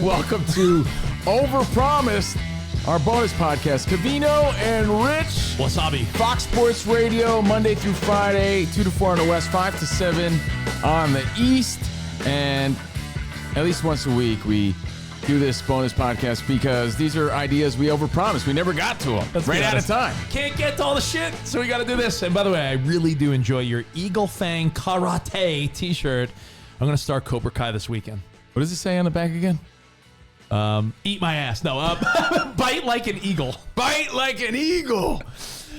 Welcome to Overpromised, our bonus podcast. Covino and Rich. Wasabi. Fox Sports Radio, Monday through Friday, 2 to 4 on the West, 5 to 7 on the East. And at least once a week, we do this bonus podcast because these are ideas we overpromised. We never got to them. Ran out of time. Can't get to all the shit, so we got to do this. And by the way, I really do enjoy your Eagle Fang Karate t-shirt. I'm going to start Cobra Kai this weekend. What does it say on the back again? Eat my ass. No, bite like an eagle. Bite like an eagle.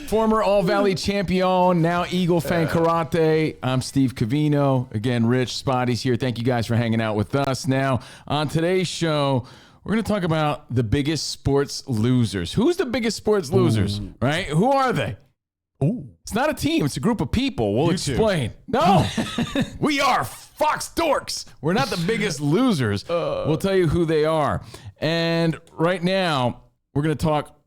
Former All-Valley champion, now Eagle Fang Karate. I'm Steve Covino. Again, Rich, Spotty's here. Thank you guys for hanging out with us. Now, on today's show, we're going to talk about the biggest sports losers. Who's the biggest sports losers, right? Who are they? Ooh. It's not a team. It's a group of people. We'll explain. No, we are Fox Dorks. We're not the biggest losers. We'll tell you who they are. And right now, we're going to talk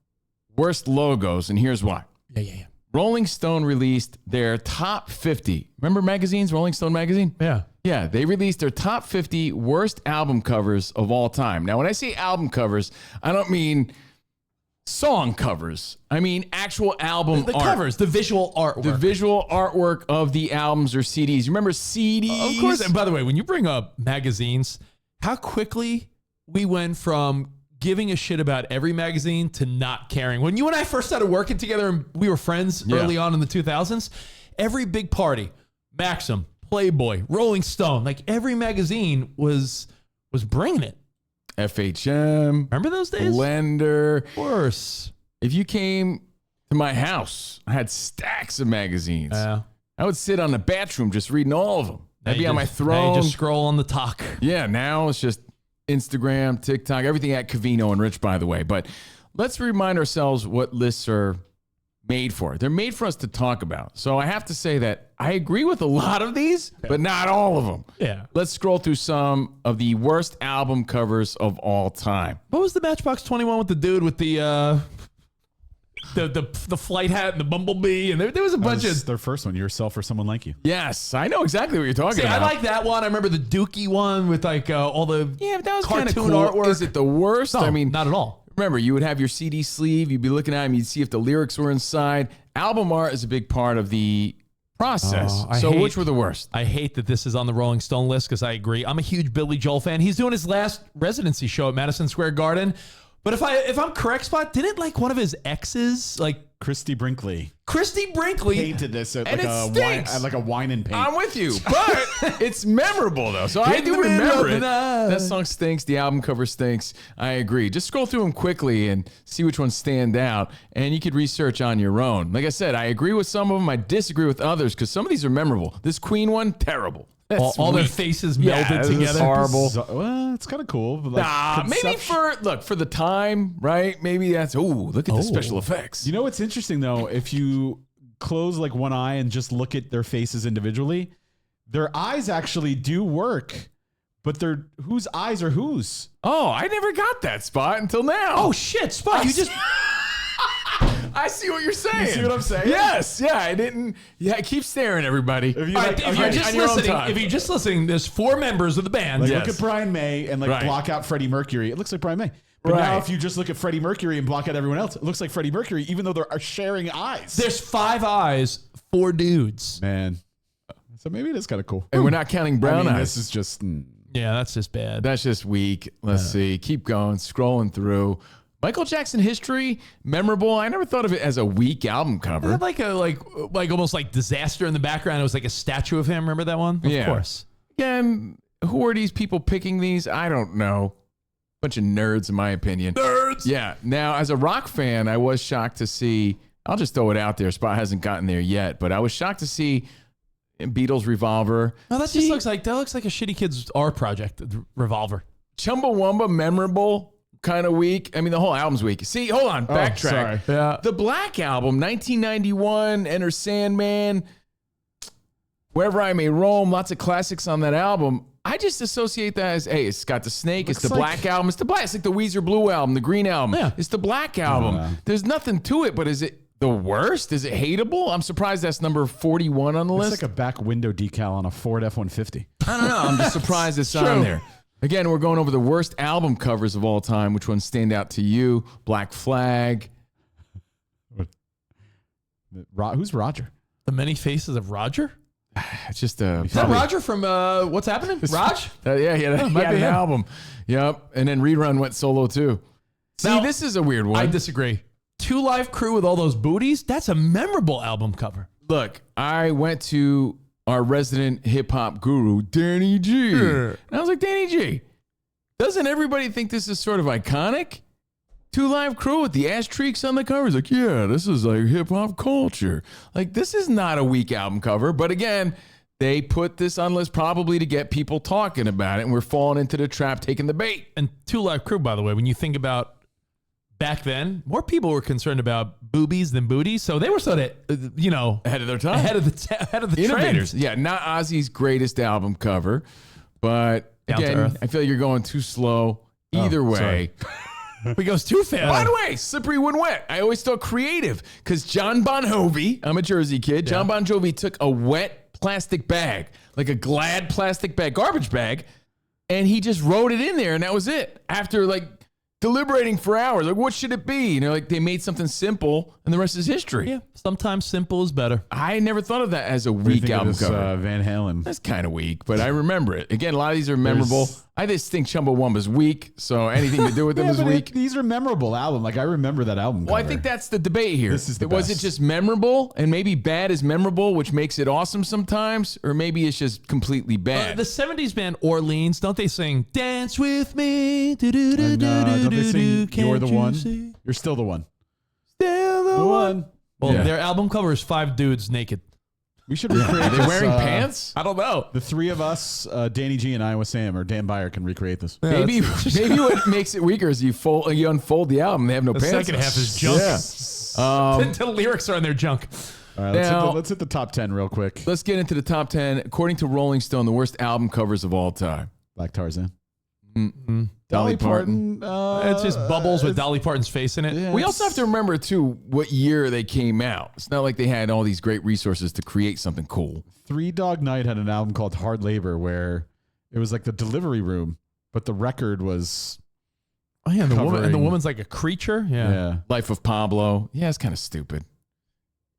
worst logos, and here's why. Yeah. Rolling Stone released their top 50. Remember magazines, Rolling Stone magazine? Yeah. Yeah, they released their top 50 worst album covers of all time. Now, when I say album covers, I don't mean song covers. I mean actual album The art. covers, the visual artwork. The visual artwork of the albums or CDs. You remember CDs? Of course. And by the way, when you bring up magazines, how quickly we went from giving a shit about every magazine to not caring. When you and I first started working together and we were friends early on in the 2000s, every big party, Maxim, Playboy, Rolling Stone, like every magazine was bringing it. FHM. Remember those days? Blender. Of course. If you came to my house, I had stacks of magazines. I would sit on the bathroom just reading all of them. I'd be on my throne. Now you just scroll on the talk. Yeah, now it's just Instagram, TikTok, everything at Covino and Rich, by the way. But let's remind ourselves what lists are made for. They're made for us to talk about. So I have to say that I agree with a lot of these, but not all of them. Yeah. Let's scroll through some of the worst album covers of all time. What was the Matchbox 21 with the dude with the flight hat and the bumblebee? And there was a bunch of their first one, Yourself or Someone Like You. Yes, I know exactly what you're talking See, about. I like that one. I remember the Dookie one with like all the but that was kind of cartoon cool. artwork. Is it the worst? No, I mean, not at all. Remember, you would have your CD sleeve. You'd be looking at them. You'd see if the lyrics were inside. Album art is a big part of the process. Which were the worst? I hate that this is on the Rolling Stone list because I agree. I'm a huge Billy Joel fan. He's doing his last residency show at Madison Square Garden. But if I'm correct, Spot, didn't like one of his exes, like Christy Brinkley painted this at And like it a stinks. wine, like a wine and paint. I'm with you, but it's memorable though. So I do remember it. That song stinks. The album cover stinks. I agree. Just scroll through them quickly and see which ones stand out, and you could research on your own. Like I said, I agree with some of them. I disagree with others because some of these are memorable. This Queen one, terrible. all their faces melted together. Horrible. Well, it's kind of cool. But like Maybe for the time, right? Maybe that's look at the special effects. You know what's interesting though? If you close like one eye and just look at their faces individually, their eyes actually do work. But they're whose eyes are whose? Oh, I never got that, Spot, until now. Oh shit, Spot! You just I see what you're saying. You see what I'm saying? Yes. Yeah, I didn't. Yeah, keep staring, everybody. If you, if you're just listening, there's 4 members of the band. Like, look at Brian May and block out Freddie Mercury. It looks like Brian May. But now if you just look at Freddie Mercury and block out everyone else, it looks like Freddie Mercury, even though they're sharing eyes. There's 5 eyes, 4 dudes. Man. So maybe it is kind of cool. And we're not counting brown eyes. This is just... Yeah, that's just bad. That's just weak. Let's see. Keep going. Scrolling through. Michael Jackson history, memorable. I never thought of it as a weak album cover. It had like almost like disaster in the background. It was like a statue of him. Remember that one? Of course. Again, who are these people picking these? I don't know. Bunch of nerds, in my opinion. Nerds. Yeah. Now, as a rock fan, I was shocked to see. I'll just throw it out there. Spot hasn't gotten there yet, but I was shocked to see Beatles Revolver. No, that just looks like a shitty kid's art project. Revolver. Chumbawamba, memorable. Kind of weak. I mean, the whole album's weak. See, hold on. Backtrack. Sorry. Yeah. The Black Album, 1991, Enter Sandman, Wherever I May Roam, lots of classics on that album. I just associate that as, hey, it's got the Snake, it's the Black Album, it's the Black, it's like the Weezer Blue Album, the Green Album. Yeah. It's the Black Album. There's nothing to it, but is it the worst? Is it hateable? I'm surprised that's number 41 on the list. It's like a back window decal on a Ford F-150. I don't know. I'm just surprised it's on there. Again, we're going over the worst album covers of all time. Which ones stand out to you? Black Flag. Who's Roger? The Many Faces of Roger? It's just Is that Roger from What's Happening? Raj? Yeah, he had an album. Yep. And then Rerun went solo too. See, Now, this is a weird one. I disagree. Two Live Crew with all those booties? That's a memorable album cover. Look, I went to our resident hip hop guru, Danny G. And I was like, Danny G, doesn't everybody think this is sort of iconic? Two Live Crew with the ash streaks on the cover. He's like, yeah, this is like hip hop culture. Like, this is not a weak album cover. But again, they put this on list probably to get people talking about it. And we're falling into the trap, taking the bait. And Two Live Crew, by the way, when you think about back then, more people were concerned about boobies than booties. So they were sort of, Ahead of their time. ahead of the Innovators. trend. Yeah, not Ozzy's greatest album cover. But Down to again, earth. I feel like you're going too slow. Either way. sorry. He goes too fast. By the way, slippery when wet. I always thought creative because John Bon Jovi, I'm a Jersey kid. John Bon Jovi took a wet plastic bag, like a Glad plastic bag, garbage bag, and he just wrote it in there, and that was it. After like deliberating for hours, like what should it be? Like they made something simple, and the rest is history. Yeah, sometimes simple is better. I never thought of that as a What do you weak think of album this, cover. Van Halen. That's kind of weak, but I remember it. Again, a lot of these are memorable. I just think Chumbawamba's weak, so anything to do with them is but weak. these are memorable album. Like I remember that album. Well, I cover. think that's the debate here. This is the Was it best. just memorable and maybe bad is memorable, which makes it awesome sometimes, or maybe it's just completely bad? The 70s band Orleans, don't they sing Dance With Me? And, don't they sing, Can't You're the you one. see? You're still the one. Still the one. Well, Yeah. their album cover is 5 dudes naked. We should recreate Are they this, wearing pants? I don't know. The three of us, Danny G and Iowa Sam, or Dan Byer can recreate this. Maybe what makes it weaker is you unfold the album. They have no The pants. second half is junk. Yeah. The lyrics are in their junk. All right, Now- let's hit the top 10 real quick. Let's get into the top 10. According to Rolling Stone, the worst album covers of all time. Black Tarzan. Dolly Parton. It's just bubbles with Dolly Parton's face in it. Yeah, We also have to remember, too, what year they came out. It's not like they had all these great resources to create something cool. Three Dog Night had an album called Hard Labor where it was like the delivery room, but the record was Oh yeah, the Covering- woman's like a creature. Yeah. Life of Pablo. Yeah, it's kind of stupid.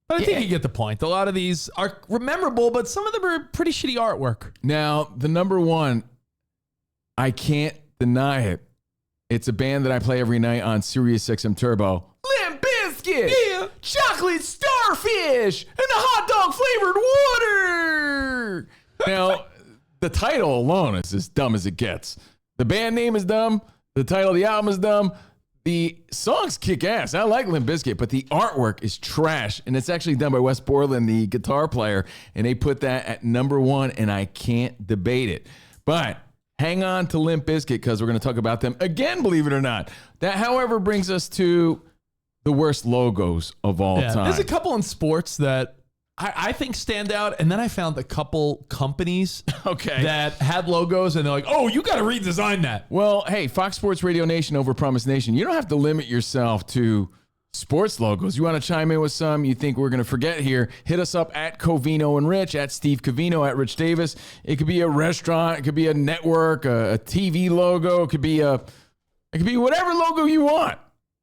But I think you get the point. A lot of these are memorable, but some of them are pretty shitty artwork. Now, the number one, I can't deny it. It's a band that I play every night on Sirius XM Turbo. Limp Bizkit! Yeah. Chocolate starfish! And the hot dog flavored water! Now, the title alone is as dumb as it gets. The band name is dumb. The title of the album is dumb. The songs kick ass. I like Limp Bizkit, but the artwork is trash. And it's actually done by Wes Borland, the guitar player. And they put that at number one, and I can't debate it. But hang on to Limp Bizkit because we're going to talk about them again, believe it or not. That, however, brings us to the worst logos of all time. There's a couple in sports that I think stand out. And then I found a couple companies that had logos and they're like, oh, you got to redesign that. Well, hey, Fox Sports Radio Nation, Overpromised Nation, you don't have to limit yourself to sports logos. You want to chime in with some you think we're going to forget here, hit us up at Covino and Rich, at Steve Covino, at Rich Davis. It could be a restaurant. It could be a network, a TV logo. It could be whatever logo you want.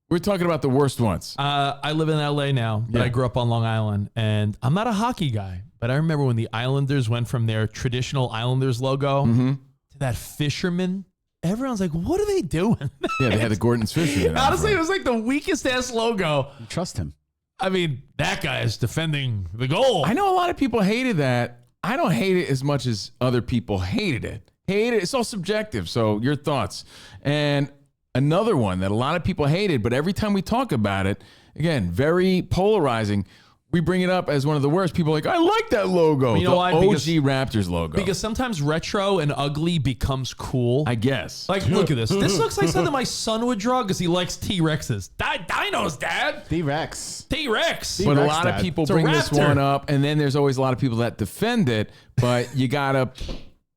We're talking about the worst ones. I live in LA now, but I grew up on Long Island, and I'm not a hockey guy, but I remember when the Islanders went from their traditional Islanders logo to that fisherman. Everyone's like, what are they doing? Yeah, they had the Gordon's Fisherman. Honestly, it was like the weakest ass logo. You trust him. I mean, that guy is defending the goal. I know a lot of people hated that. I don't hate it as much as other people hated it. It's all subjective. So your thoughts. And another one that a lot of people hated, but every time we talk about it, again, very polarizing. We bring it up as one of the worst. People are like, I like that logo. You know the why? OG Because- Raptors logo. Because sometimes retro and ugly becomes cool. I guess. Like, look at this. This looks like something my son would draw because he likes T-Rexes. Dinos, Dad. T-Rex. T-Rex. But a T-Rex, lot of Dad. people It's a bring this raptor. one up, and then there's always a lot of people that defend it. But you gotta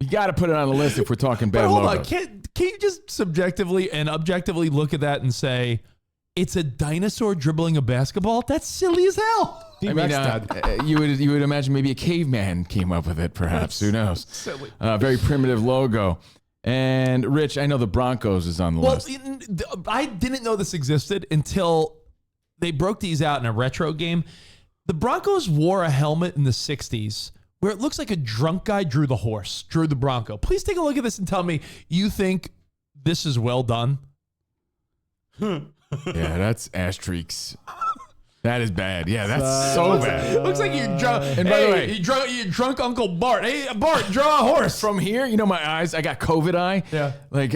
put it on the list if we're talking bad But hold logos. on. Can you just subjectively and objectively look at that and say, it's a dinosaur dribbling a basketball? That's silly as hell. I mean, you would imagine maybe a caveman came up with it, perhaps. Who knows? Silly. Very primitive logo. And Rich, I know the Broncos is on the list. I didn't know this existed until they broke these out in a retro game. The Broncos wore a helmet in the 60s where it looks like a drunk guy drew the Bronco. Please take a look at this and tell me you think this is well done. Yeah, that's asterisks. That is bad. Yeah, that's so bad. Looks like you're drunk. And by the way, you drunk Uncle Bart. Hey, Bart, draw a horse. From here, you know my eyes, I got COVID eye. Yeah. Like,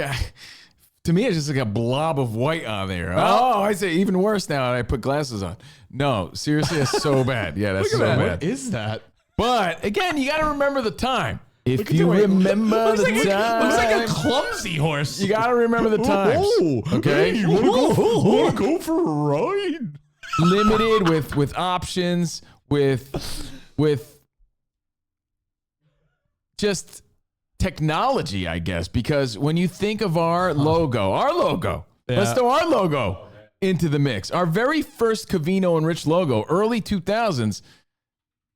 to me, it's just like a blob of white on there. Oh, I say even worse now that I put glasses on. No, seriously, that's so bad. Yeah, that's so bad. What is that? But again, you got to remember the time. If you remember the time. Looks like a clumsy horse. You got to remember the times. Okay? Hey, you want to go for a ride? Limited with options, with just technology, I guess, because when you think of our logo, let's throw our logo into the mix. Our very first Covino and Rich logo, early 2000s,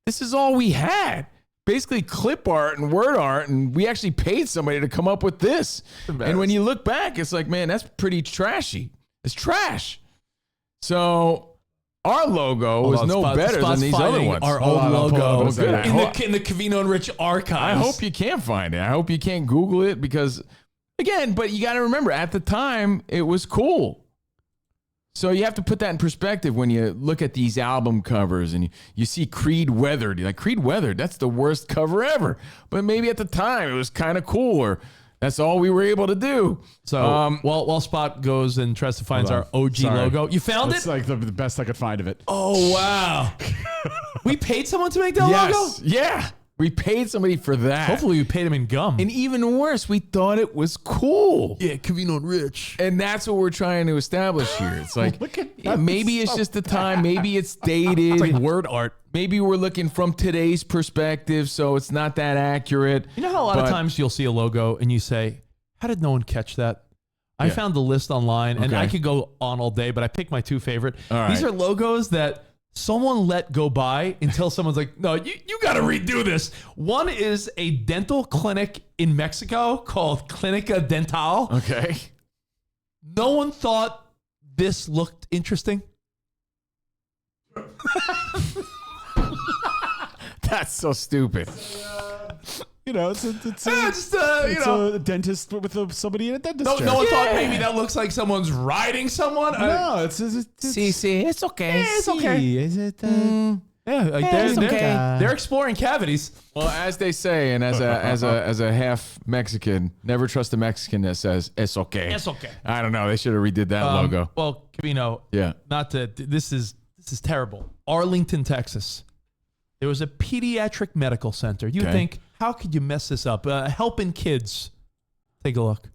this is all we had. Basically clip art and word art, and we actually paid somebody to come up with this. And when you look back, it's like, man, that's pretty trashy. It's trash. So our logo was no better than these other ones. Our old logo in Good. the Covino and Rich archives. I hope you can't find it. I hope you can't Google it because, again, but you got to remember, at the time, it was cool. So you have to put that in perspective when you look at these album covers and you see Creed Weathered. You're like, Creed Weathered, that's the worst cover ever. But maybe at the time, it was kind of cool, or that's all we were able to do. So while Spot goes and tries to find our OG logo, you found it? It's like the best I could find of it. Oh, wow. We paid someone to make that logo? Yeah. We paid somebody for that. Hopefully we paid him in gum. And even worse, we thought it was cool. Yeah, Covino and Rich. And that's what we're trying to establish here. It's like, Look at that. maybe it's just the time. Maybe it's dated. It's like word art. Maybe we're looking from today's perspective, so it's not that accurate. You know how a lot of times you'll see a logo and you say, how did no one catch that? I found the list online, and I could go on all day, but I picked my two favorite. These are logos that someone let go by until someone's like, no, you got to redo this. One is a dental clinic in Mexico called Clínica Dental. Okay. No one thought this looked interesting. That's so stupid. You know, it's a dentist with somebody in a dentist chair. No one thought maybe that looks like someone's riding someone. No, it's it's okay. It's okay. Is it? They're exploring cavities. Well, as they say, and as a half Mexican, never trust a Mexican that says it's okay. It's okay. I don't know. They should have redid that logo. Well, Covino. Yeah. This is terrible. Arlington, Texas. There was a pediatric medical center. You think, how could you mess this up? Helping kids. Take a look.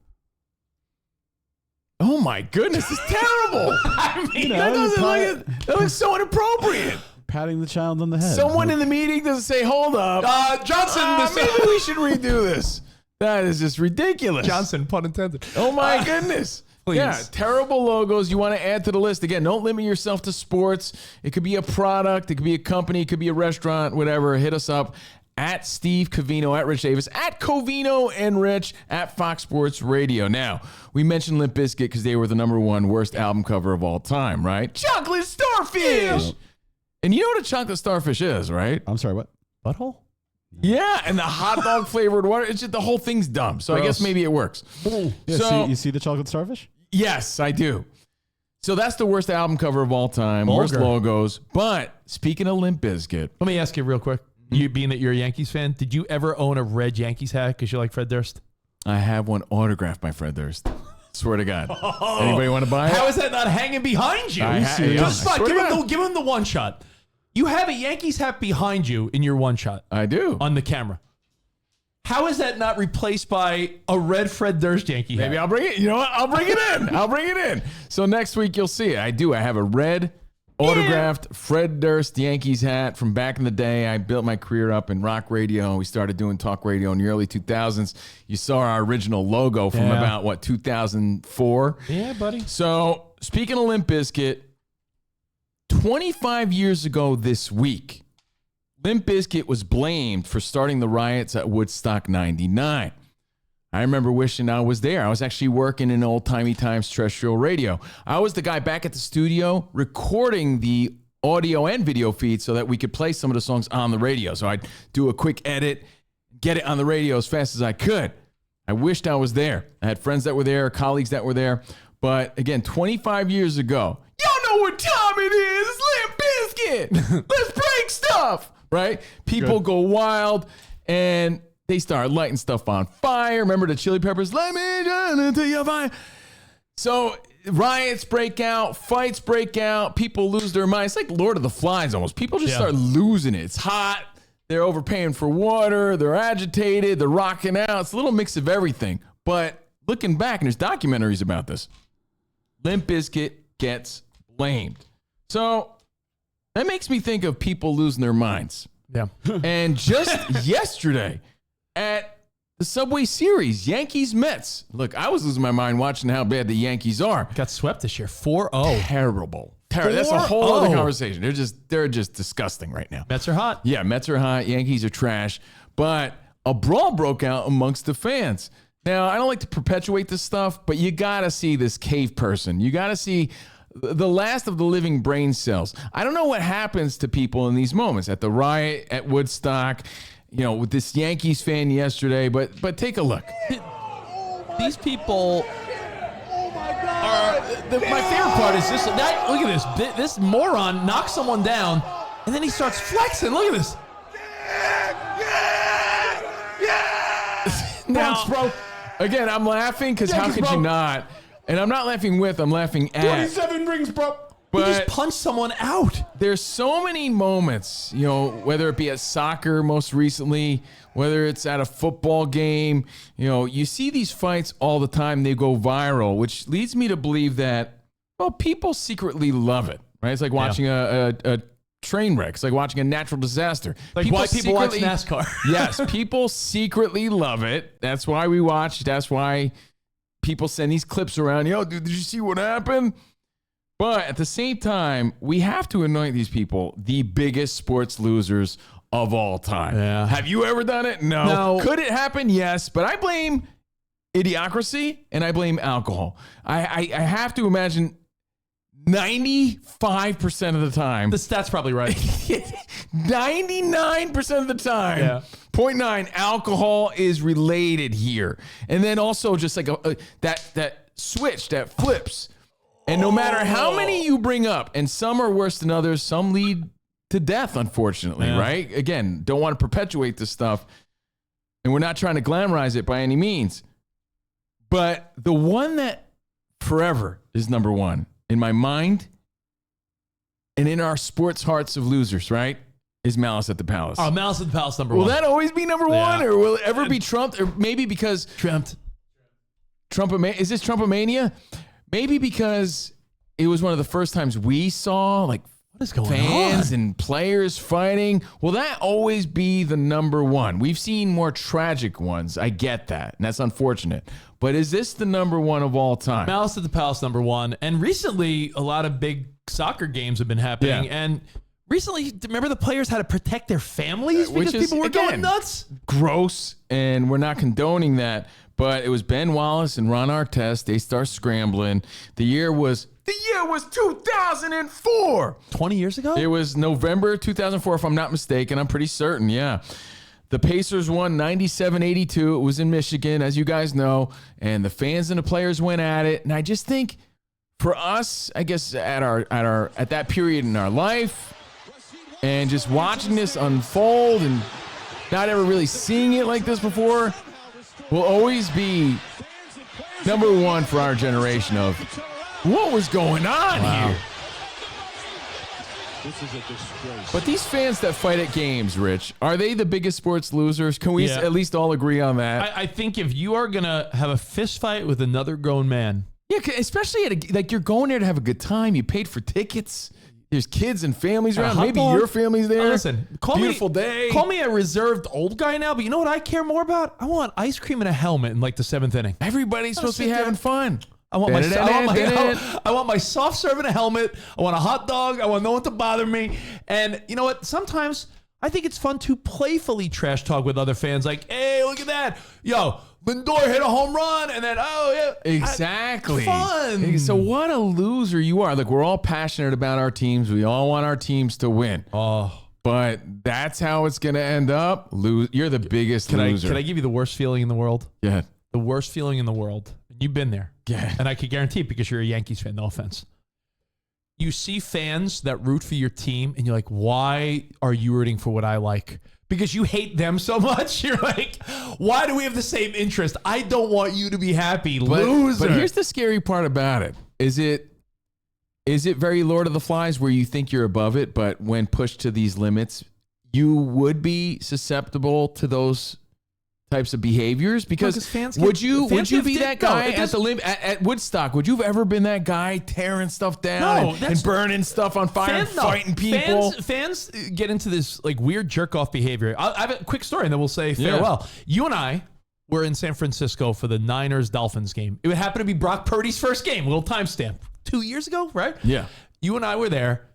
Oh my goodness, it's terrible. I mean, that looks so inappropriate. Patting the child on the head. Someone in the meeting doesn't say, hold up. Johnson. Maybe we should redo this. That is just ridiculous. Johnson, pun intended. Oh my goodness. Please. Yeah, terrible logos you want to add to the list. Again, don't limit yourself to sports. It could be a product. It could be a company. It could be a restaurant, whatever. Hit us up at Steve Covino, at Rich Davis, at Covino and Rich, at Fox Sports Radio. Now, we mentioned Limp Bizkit because they were the #1 worst album cover of all time, right? Chocolate Starfish! Yeah. And you know what a chocolate starfish is, right? I'm sorry, what? Butthole? Yeah, and the hot dog flavored water. It's just the whole thing's dumb. So I guess maybe it works. Yeah, so, you see the chocolate starfish? Yes, I do. So that's the worst album cover of all time, worst logos. But speaking of Limp Bizkit, let me ask you real quick. You being that you're a Yankees fan, did you ever own a red Yankees hat because you like Fred Durst? I have one autographed by Fred Durst. Swear to God. Anybody want to buy it? How is that not hanging behind you? Give him the one shot. You have a Yankees hat behind you in your one shot. I do. On the camera. How is that not replaced by a red Fred Durst Yankee hat? Maybe I'll bring it. You know what? I'll bring it in. I'll bring it in. So next week you'll see it. I do. I have a red autographed Fred Durst Yankees hat from back in the day. I built my career up in rock radio. We started doing talk radio in the early 2000s. You saw our original logo from about, 2004? Yeah, buddy. So speaking of Limp Bizkit, 25 years ago this week, Limp Bizkit was blamed for starting the riots at Woodstock 99. I remember wishing I was there. I was actually working in Old Timey Times terrestrial radio. I was the guy back at the studio recording the audio and video feed so that we could play some of the songs on the radio. So I'd do a quick edit, get it on the radio as fast as I could. I wished I was there. I had friends that were there, colleagues that were there. But again, 25 years ago, y'all know what time it is. It's Limp Bizkit. Let's break stuff, right? People go wild and they start lighting stuff on fire. Remember the Chili Peppers? Let me run into your fire. So riots break out, fights break out, people lose their minds. It's like Lord of the Flies almost. People just start losing it. It's hot. They're overpaying for water. They're agitated. They're rocking out. It's a little mix of everything. But looking back, and there's documentaries about this, Limp Bizkit gets blamed. So that makes me think of people losing their minds. Yeah. And just yesterday at the Subway Series, Yankees Mets. Look, I was losing my mind watching how bad the Yankees are. Got swept this year, 4-0. Terrible. That's a whole other conversation. They're just disgusting right now. Mets are hot. Yeah, Mets are hot. Yankees are trash. But a brawl broke out amongst the fans. Now, I don't like to perpetuate this stuff, but you got to see this cave person. You got to see the last of the living brain cells. I don't know what happens to people in these moments at the riot, at Woodstock, with this Yankees fan yesterday, but take a look. These people are, my favorite part is this. Look at this. This moron knocks someone down, and then he starts flexing. Look at this. Now, bro. Again, I'm laughing because how could you not? And I'm not laughing with, I'm laughing at. 27 rings, bro. But he just punched someone out. There's so many moments, whether it be at soccer most recently, whether it's at a football game, you see these fights all the time. They go viral, which leads me to believe that, people secretly love it, right? It's like watching a train wreck. It's like watching a natural disaster. Like why people watch NASCAR. Yes, people secretly love it. That's why we watch. That's why people send these clips around. Dude, did you see what happened? But at the same time, we have to anoint these people the biggest sports losers of all time. Yeah. Have you ever done it? No. Could it happen? Yes. But I blame idiocracy and I blame alcohol. I have to imagine 95% of the time. The stat's probably right. 99% of the time. Yeah. 0.9 alcohol is related here. And then also just like that switch that flips. And no matter how many you bring up, and some are worse than others, some lead to death, unfortunately, right? Again, don't want to perpetuate this stuff. And we're not trying to glamorize it by any means. But the one that forever is number one in my mind and in our sports hearts of losers, right, is Malice at the Palace. Oh, Malice at the Palace, number one. Will that always be number one, or will it ever be trumped? Or maybe because is this Trumpomania? Maybe because it was one of the first times we saw what is going fans on? And players fighting. Will that always be the number one? We've seen more tragic ones. I get that, and that's unfortunate. But is this the number one of all time? Malice at the Palace, number one. And recently, a lot of big soccer games have been happening. Yeah. And recently, remember the players had to protect their families because people were going nuts? Gross, and we're not condoning that. But it was Ben Wallace and Ron Artest. They start scrambling. The year was 2004. 20 years ago? It was November 2004, if I'm not mistaken. I'm pretty certain, yeah. The Pacers won 97-82. It was in Michigan, as you guys know. And the fans and the players went at it. And I just think for us, I guess at that period in our life, and just watching this unfold and not ever really seeing it like this before, will always be number one for our generation of what was going on here. This is a disgrace. But these fans that fight at games, Rich, are they the biggest sports losers? Can we at least all agree on that? I think if you are going to have a fist fight with another grown man. Yeah, especially you're going there to have a good time. You paid for tickets. There's kids and families around. Maybe your family's there. Listen, beautiful day. Call me a reserved old guy now, but you know what I care more about? I want ice cream and a helmet in the 7th inning. Everybody's supposed to be having fun. I want my soft serve and a helmet. I want a hot dog. I want no one to bother me. And you know what? Sometimes I think it's fun to playfully trash talk with other fans. Like, hey, look at that. Yo, Lindor hit a home run, and then Exactly. Fun. So what a loser you are. Look, we're all passionate about our teams. We all want our teams to win. Oh, But that's how it's going to end up. You're the biggest loser. Can I give you the worst feeling in the world? Yeah. The worst feeling in the world. You've been there. Yeah. And I could guarantee it because you're a Yankees fan. No offense. You see fans that root for your team, and you're like, why are you rooting for what I like? Because you hate them so much. You're like, why do we have the same interest? I don't want you to be happy, loser. But here's the scary part about it. Is it very Lord of the Flies where you think you're above it, but when pushed to these limits, you would be susceptible to those types of behaviors? Because would you be that guy at Woodstock? Would you have ever been that guy tearing stuff down and burning stuff on fire and fighting people? Fans get into this like weird jerk off behavior. I have a quick story, and then we'll say farewell. You and I were in San Francisco for the Niners-Dolphins game. It would happen to be Brock Purdy's first game. Little timestamp. 2 years ago, right? Yeah. You and I were there,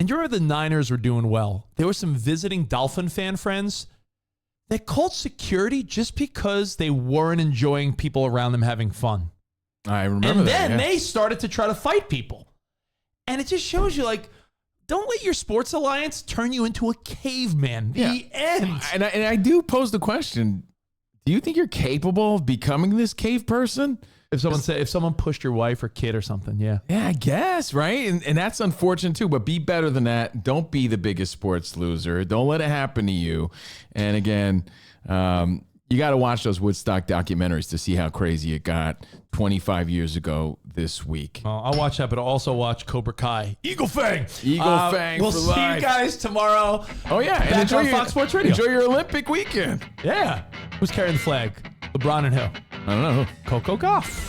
and you remember the Niners were doing well. There were some visiting Dolphin fan friends that called security just because they weren't enjoying people around them having fun. I remember that. And then they started to try to fight people. And it just shows you, like, don't let your sports alliance turn you into a caveman. The end. And I do pose the question, do you think you're capable of becoming this cave person? If someone pushed your wife or kid or something, yeah. Yeah, I guess, right? And that's unfortunate too, but be better than that. Don't be the biggest sports loser. Don't let it happen to you. And again, you got to watch those Woodstock documentaries to see how crazy it got 25 years ago this week. I'll watch that, but I'll also watch Cobra Kai. Eagle Fang. Fang. We'll see you guys tomorrow. Oh, yeah. And enjoy your Fox Sports Radio. Enjoy your Olympic weekend. Yeah. Who's carrying the flag? LeBron and who? I don't know. Coco Gauff.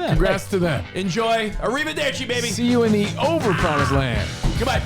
Congrats to them. Enjoy. Arrivederci, baby. See you in the overpromised land. Goodbye.